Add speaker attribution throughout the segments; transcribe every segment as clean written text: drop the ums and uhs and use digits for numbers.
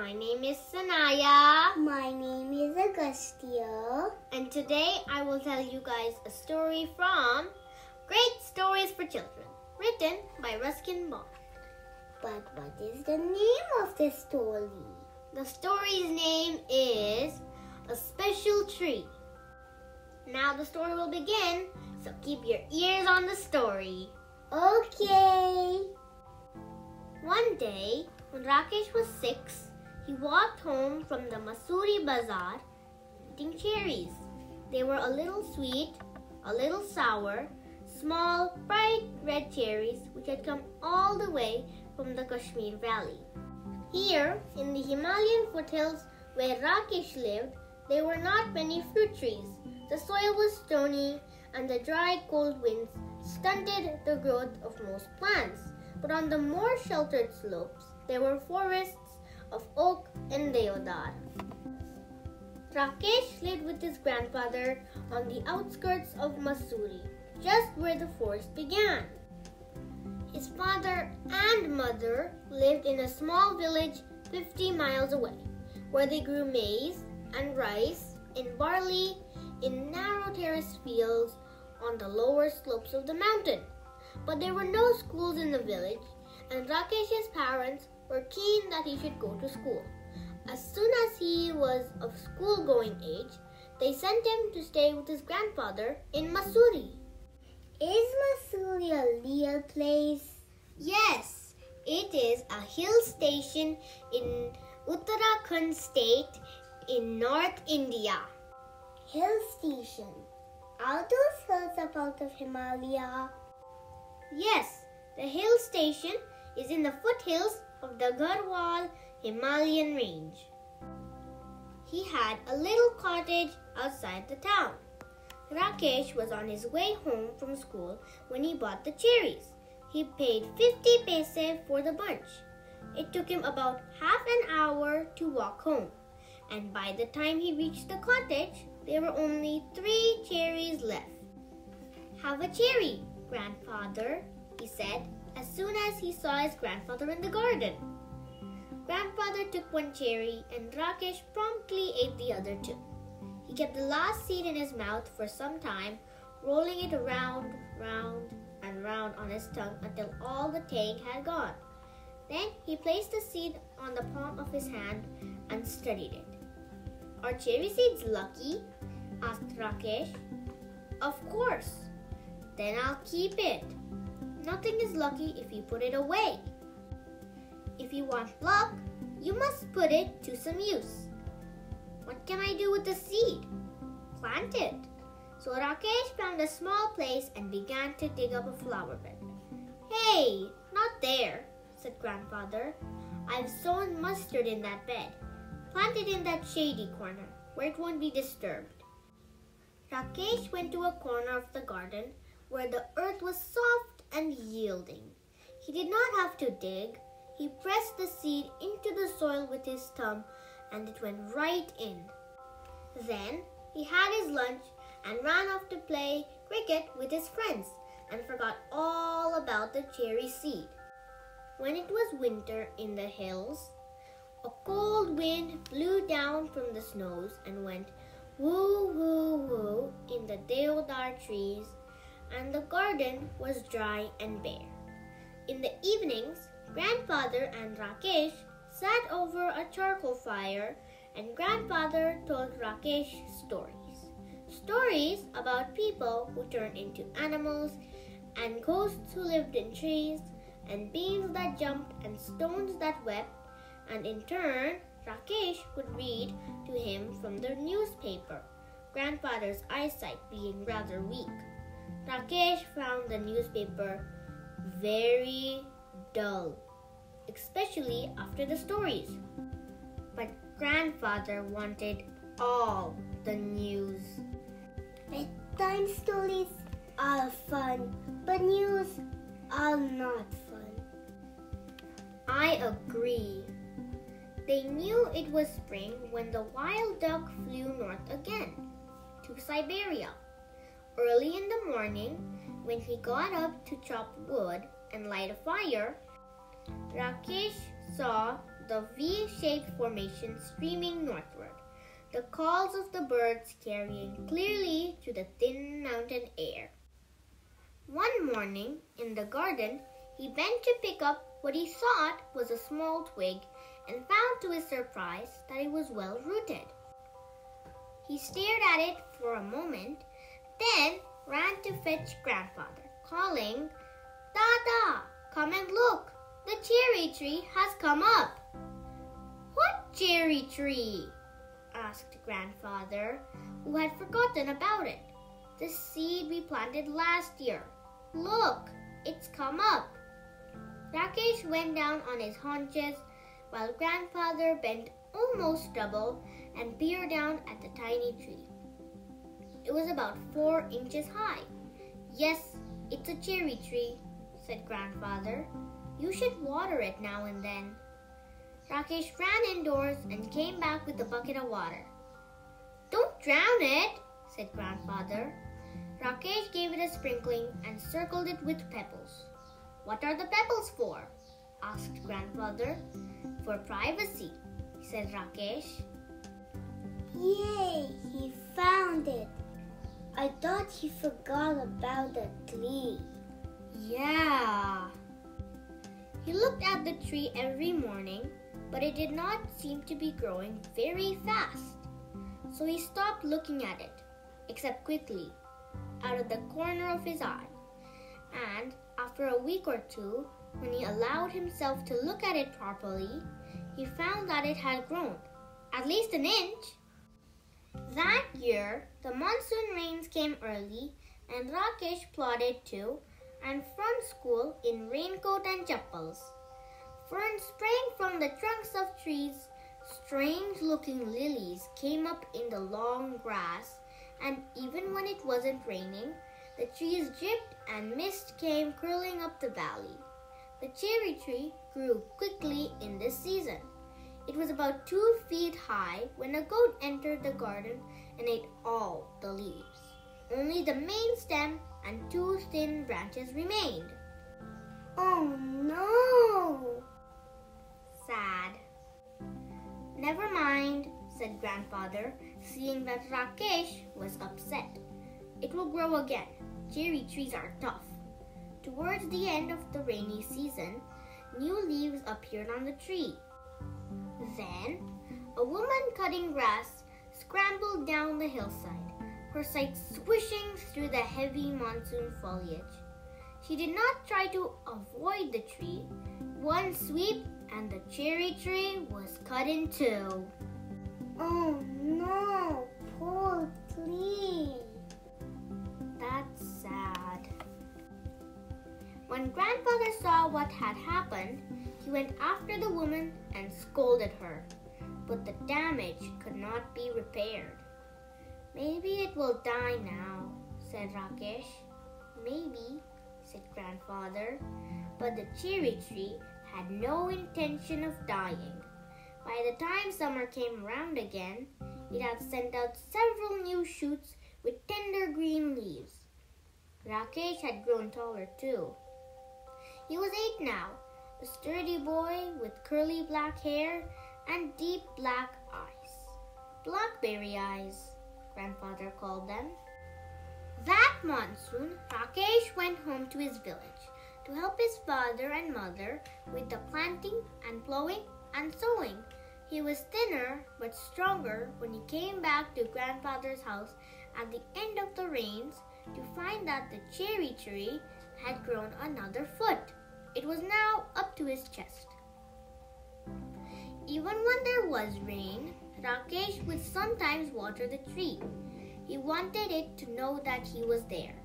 Speaker 1: My name is Sanaya.
Speaker 2: My name is Agastya.
Speaker 1: And today I will tell you guys a story from Great Stories for Children, written by Ruskin.
Speaker 2: But what is the name of the story?
Speaker 1: The story's name is A Special Tree. Now the story will begin, so keep your ears on the story.
Speaker 2: Okay.
Speaker 1: One day, when Rakesh was 6, he walked home from the Masuri Bazaar eating cherries. They were a little sweet, a little sour, small, bright red cherries which had come all the way from the Kashmir Valley. Here, in the Himalayan foothills where Rakesh lived, there were not many fruit trees. The soil was stony and the dry, cold winds stunted the growth of most plants. But on the more sheltered slopes, there were forests of oak and deodar. Rakesh lived with his grandfather on the outskirts of Masuri, just where the forest began. His father and mother lived in a small village 50 miles away, where they grew maize and rice and barley in narrow terraced fields on the lower slopes of the mountain. But there were no schools in the village, and Rakesh's parents were keen that he should go to school. As soon as he was of school-going age, they sent him to stay with his grandfather in Masuri.
Speaker 2: Is Masuri a real place?
Speaker 1: Yes, it is a hill station in Uttarakhand state in North India.
Speaker 2: Hill station. Are those hills a part of Himalaya?
Speaker 1: Yes, the hill station is in the foothills of the Garhwal Himalayan range. He had a little cottage outside the town. Rakesh was on his way home from school when he bought the cherries. He paid 50 paise for the bunch. It took him about half an hour to walk home, and by the time he reached the cottage, there were only 3 cherries left. "Have a cherry, Grandfather," he said as soon as he saw his grandfather in the garden. Grandfather took 1 cherry and Rakesh promptly ate the other 2. He kept the last seed in his mouth for some time, rolling it round and round on his tongue until all the tang had gone. Then he placed the seed on the palm of his hand and studied it. "Are cherry seeds lucky?" asked Rakesh. "Of course." "Then I'll keep it." "Nothing is lucky if you put it away. If you want luck, you must put it to some use." "What can I do with the seed?" "Plant it." So Rakesh found a small place and began to dig up a flower bed. "Hey, not there," said Grandfather. "I've sown mustard in that bed. Plant it in that shady corner where it won't be disturbed." Rakesh went to a corner of the garden where the earth was soft and yielding. He did not have to dig. He pressed the seed into the soil with his thumb and it went right in. Then he had his lunch and ran off to play cricket with his friends and forgot all about the cherry seed. When it was winter in the hills, a cold wind blew down from the snows and went woo, woo, woo in the deodar trees, and the garden was dry and bare. In the evenings, Grandfather and Rakesh sat over a charcoal fire and Grandfather told Rakesh stories. Stories about people who turned into animals and ghosts who lived in trees and beams that jumped and stones that wept, and in turn, Rakesh would read to him from the newspaper, Grandfather's eyesight being rather weak. Rakesh found the newspaper very dull, especially after the stories. But Grandfather wanted all the news.
Speaker 2: Bedtime stories are fun, but news are not fun.
Speaker 1: I agree. They knew it was spring when the wild duck flew north again, to Siberia. Early in the morning, when he got up to chop wood and light a fire, Rakesh saw the V-shaped formation streaming northward, the calls of the birds carrying clearly through the thin mountain air. One morning, in the garden, he bent to pick up what he thought was a small twig and found to his surprise that it was well rooted. He stared at it for a moment, then ran to fetch Grandfather, calling, "Dada, come and look! The cherry tree has come up." "What cherry tree?" asked Grandfather, who had forgotten about it. "The seed we planted last year. Look, it's come up." Rakesh went down on his haunches while Grandfather bent almost double and peered down at the tiny tree. It was about 4 inches high. "Yes, it's a cherry tree," said Grandfather. "You should water it now and then." Rakesh ran indoors and came back with a bucket of water. "Don't drown it," said Grandfather. Rakesh gave it a sprinkling and circled it with pebbles. "What are the pebbles for?" asked Grandfather. "For privacy," said Rakesh.
Speaker 2: Yay, he found it. I thought he forgot about the tree.
Speaker 1: Yeah. He looked at the tree every morning, but it did not seem to be growing very fast. So he stopped looking at it, except quickly, out of the corner of his eye. And after a week or two, when he allowed himself to look at it properly, he found that it had grown, at least an inch. That year, the monsoon rains came early, and Rakesh plodded to and from school in raincoat and chappals. Ferns sprang from the trunks of trees. Strange-looking lilies came up in the long grass, and even when it wasn't raining, the trees dripped and mist came curling up the valley. The cherry tree grew quickly in this season. It was about 2 feet high when a goat entered the garden and ate all the leaves. Only the main stem and 2 thin branches remained.
Speaker 2: Oh no!
Speaker 1: Sad. "Never mind," said Grandfather, seeing that Rakesh was upset. "It will grow again. Cherry trees are tough." Towards the end of the rainy season, new leaves appeared on the tree. Then, a woman cutting grass scrambled down the hillside, her sight swishing through the heavy monsoon foliage. She did not try to avoid the tree. One sweep and the cherry tree was cut in 2.
Speaker 2: Oh no, poor tree.
Speaker 1: That's sad. When Grandfather saw what had happened, he went after the woman and scolded her. But the damage could not be repaired. "Maybe it will die now," said Rakesh. "Maybe," said Grandfather. But the cherry tree had no intention of dying. By the time summer came around again, it had sent out several new shoots with tender green leaves. Rakesh had grown taller too. He was 8 now, a sturdy boy with curly black hair and deep black eyes. Blackberry eyes, Grandfather called them. That monsoon, Rakesh went home to his village to help his father and mother with the planting and plowing and sowing. He was thinner but stronger when he came back to Grandfather's house at the end of the rains to find that the cherry tree had grown another foot. It was now up to his chest. Even when there was rain, Rakesh would sometimes water the tree. He wanted it to know that he was there.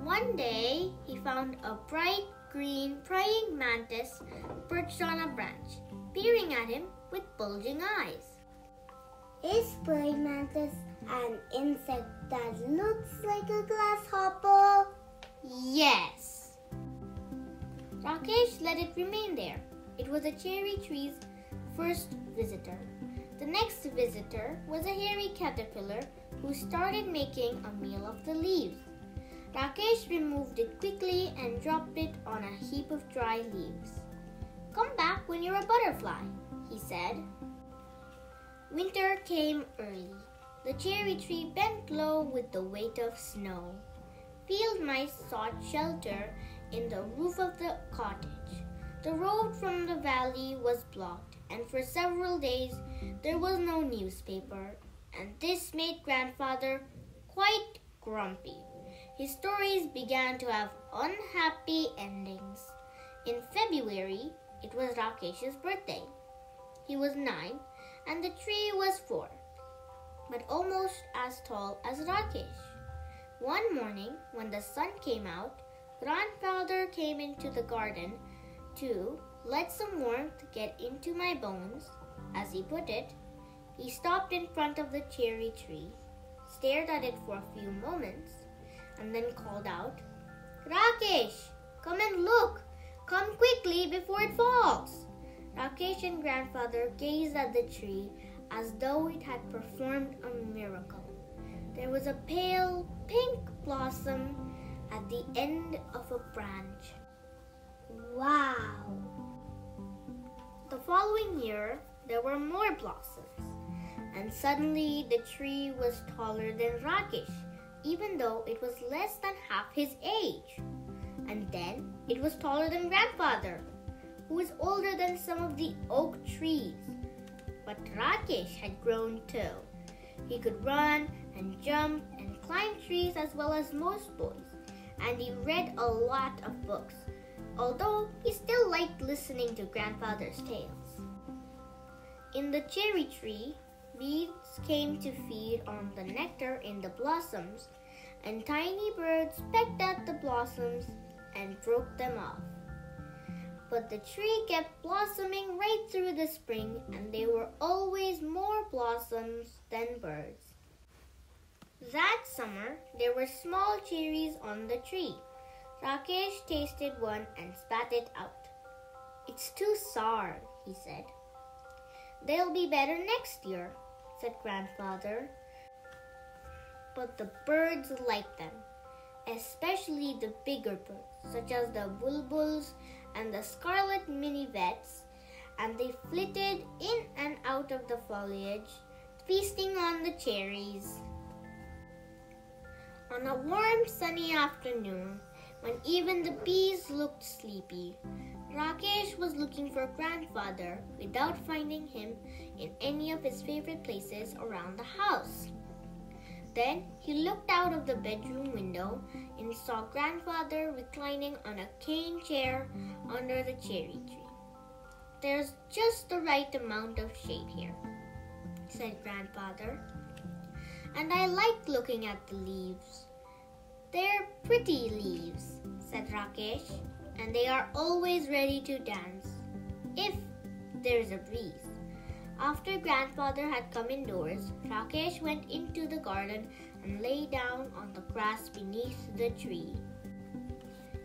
Speaker 1: One day, he found a bright green praying mantis perched on a branch, peering at him with bulging eyes.
Speaker 2: Is praying mantis an insect that looks like a grasshopper?
Speaker 1: Yes. Rakesh let it remain there. It was the cherry tree's first visitor. The next visitor was a hairy caterpillar who started making a meal of the leaves. Rakesh removed it quickly and dropped it on a heap of dry leaves. "Come back clap when you're a butterfly, he said. Winter came early. The cherry tree bent low with the weight of snow. Field mice sought shelter in the roof of the cottage. The road from the valley was blocked, and for several days there was no newspaper, and this made Grandfather quite grumpy. His stories began to have unhappy endings. In February, it was Rakesh's birthday. He was 9, and the tree was 4, but almost as tall as Rakesh. One morning, when the sun came out, Grandfather came into the garden to let some warmth get into my bones, as he put it. He stopped in front of the cherry tree, stared at it for a few moments, and then called out, "Rakesh, come and look! Come quickly before it falls!" Rakesh and Grandfather gazed at the tree as though it had performed a miracle. There was a pale pink blossom at the end of a branch.
Speaker 2: Wow!
Speaker 1: The following year, there were more blossoms, and suddenly the tree was taller than Rakesh, even though it was less than half his age. And then it was taller than Grandfather, who was older than some of the oak trees. But Rakesh had grown too. He could run and jump and climb trees as well as most boys, and he read a lot of books, although he still liked listening to Grandfather's tales. In the cherry tree, bees came to feed on the nectar in the blossoms, and tiny birds pecked at the blossoms and broke them off. But the tree kept blossoming right through the spring, and there were always more blossoms than birds. That summer, there were small cherries on the tree. Rakesh tasted one and spat it out. "It's too sour," he said. "They'll be better next year," said Grandfather. But the birds liked them, especially the bigger birds, such as the bulbuls and the scarlet minivets, and they flitted in and out of the foliage, feasting on the cherries. On a warm, sunny afternoon, when even the bees looked sleepy, Rakesh was looking for Grandfather without finding him in any of his favorite places around the house. Then he looked out of the bedroom window and saw Grandfather reclining on a cane chair under the cherry tree. "There's just the right amount of shade here," said Grandfather. "And I like looking at the leaves." "They're pretty leaves," said Rakesh, "and they are always ready to dance, if there's a breeze." After Grandfather had come indoors, Rakesh went into the garden and lay down on the grass beneath the tree.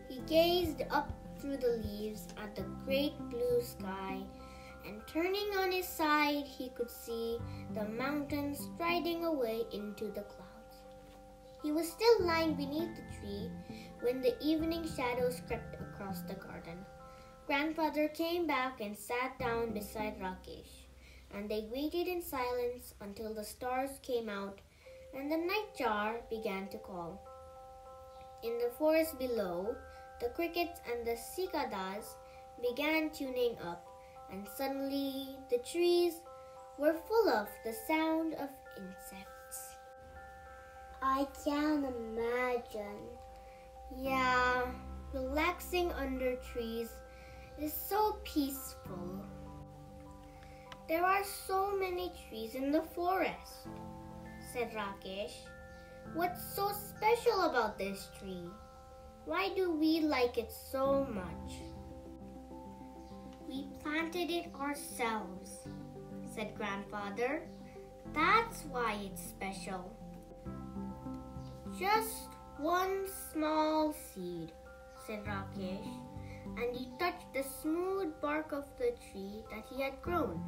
Speaker 1: He gazed up through the leaves at the great blue sky, and turning on his side, he could see the mountains striding away into the clouds. He was still lying beneath the tree when the evening shadows crept across the garden. Grandfather came back and sat down beside Rakesh, and they waited in silence until the stars came out and the nightjar began to call. In the forest below, the crickets and the cicadas began tuning up, and suddenly the trees were full of the sound of insects.
Speaker 2: I can imagine.
Speaker 1: Yeah, relaxing under trees is so peaceful. "There are so many trees in the forest," said Rakesh. "What's so special about this tree? Why do we like it so much?" "We planted it ourselves," said Grandfather. "That's why it's special." "Just one small seed," said Rakesh, and he touched the smooth bark of the tree that he had grown.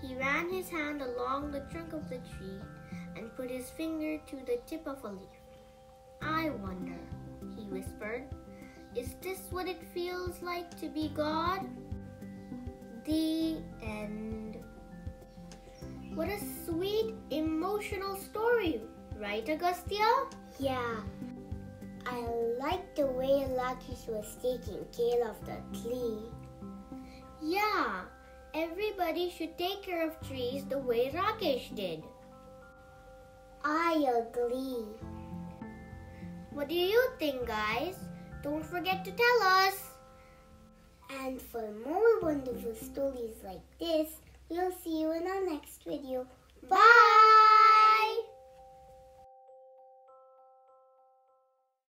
Speaker 1: He ran his hand along the trunk of the tree and put his finger to the tip of a leaf. "I wonder," he whispered, "is this what it feels like to be God?" The end. What a sweet, emotional story, right, Agastya?
Speaker 2: Yeah. I like the way Rakesh was taking care of the tree.
Speaker 1: Yeah, everybody should take care of trees the way Rakesh did.
Speaker 2: I agree.
Speaker 1: What do you think, guys? Don't forget to tell us.
Speaker 2: And for more wonderful stories like this, we'll see you in our next video. Bye!